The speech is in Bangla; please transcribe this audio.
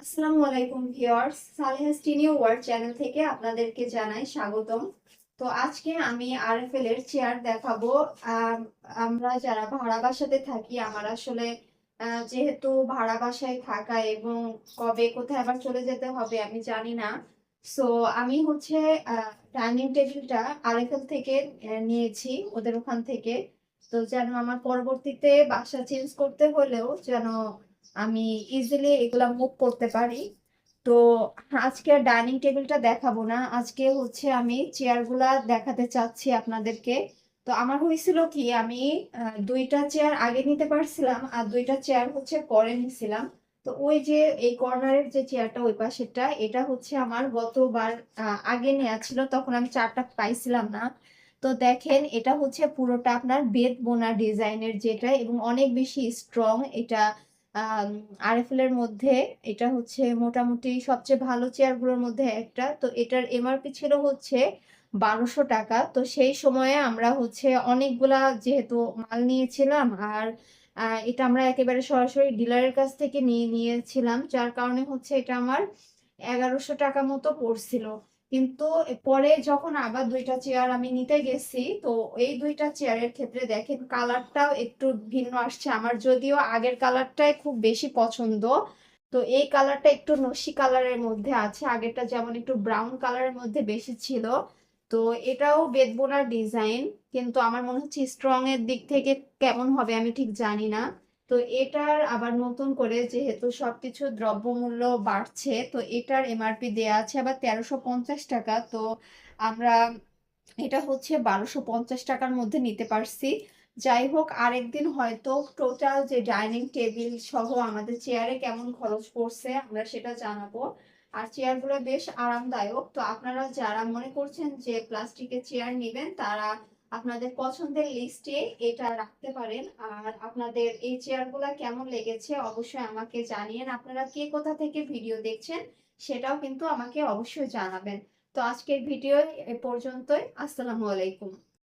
আসসালামু আলাইকুম ভিউয়ার্স, সালেহাস টিনি ওয়ার্ল্ড চ্যানেল থেকে আপনাদেরকে জানাই স্বাগতম। তো আজকে আমি আরএফএল এর চেয়ার দেখাবো। আম, আমরা যারা ভাড়া বাসাতে থাকি, আমার আসলে যেহেতু ভাড়া বাসায় থাকা এবং কবে কোথায় আবার চলে যেতে হবে আমি জানি না। সো আমি হচ্ছে ডাইনিং টেবিলটা আরএফএল থেকে নিয়েছি, ওদের ওখান থেকে। তো যেন আমার পরবর্তীতে বাসা চেঞ্জ করতে হলেও যেন আমি ইজিলি এগুলা মুভ করতে পারি। তো আজকে ডাইনিং টেবিলটা দেখাবো না, আজকে হচ্ছে আমি চেয়ারগুলা দেখাতে চাচ্ছি আপনাদেরকে। তো আমার হয়েছিল কি, আমি দুইটা চেয়ার আগে নিতে পারছিলাম আর দুইটা চেয়ার হচ্ছে পরে নিছিলাম। তো ওই যে এই কর্নারের যে চেয়ারটা ওই পাশেরটা, এটা হচ্ছে আমার গতবার আগে নেওয়া ছিল, তখন আমি চারটা পাইছিলাম না। তো দেখেন, এটা হচ্ছে পুরোটা আপনার বেত বোনা ডিজাইনের যেটা, এবং অনেক বেশি স্ট্রং এটা। আরএফএল এর মধ্যে এটা হচ্ছে মোটামুটি সবচেয়ে ভালো চেয়ারগুলোর মধ্যে একটা। তো এটার এমআরপি ছিল হচ্ছে 1200 টাকা। তো সেই সময়ে আমরা হচ্ছে অনেকগুলা যেহেতু মাল নিয়েছিলাম, আর এটা আমরা একেবারে সরাসরি ডিলারের কাছ থেকে নিয়েছিলাম, যার কারণে হচ্ছে এটা আমার 1100 টাকা মতো পড়ছিল। কিন্তু পরে যখন আবার দুইটা চেয়ার আমি নিতে গেছি, তো এই দুইটা চেয়ারের ক্ষেত্রে দেখেন কালারটাও একটু ভিন্ন আসছে। আমার যদিও আগের কালারটাই খুব বেশি পছন্দ, তো এই কালারটা একটু নস্যি কালারের মধ্যে আছে, আগেরটা যেমন একটু ব্রাউন কালারের মধ্যে বেশি ছিল। তো এটাও বেদবোনার ডিজাইন, কিন্তু আমার মনে হচ্ছে স্ট্রং এর দিক থেকে কেমন হবে আমি ঠিক জানি না। তো এটার আবার নতুন করে যেহেতু সবকিছু দ্রব্যমূল্য বাড়ছে, তো এটার এমআরপি দেয়া আছে আবার 1350 টাকা। তো আমরা এটা হচ্ছে 1250 টাকার মধ্যে নিতে পারছি। যাই হোক, আরেকদিন হয়তো টোটাল যে ডাইনিং টেবিল সহ আমাদের চেয়ারে কেমন খরচ পড়ছে আমরা সেটা জানাবো। আর চেয়ারগুলো বেশ আরামদায়ক। তো আপনারা যারা মনে করছেন যে প্লাস্টিকের চেয়ার নেবেন, তারা আপনাদের পছন্দের লিস্টে এটা রাখতে পারেন। আর আপনাদের এই চেয়ারগুলো কেমন লেগেছে অবশ্যই আমাকে জানিয়েন। আপনারা কে কোথা থেকে ভিডিও দেখছেন সেটাও কিন্তু আমাকে অবশ্যই জানাবেন। তো আজকের ভিডিও এ পর্যন্তই। আসসালামু আলাইকুম।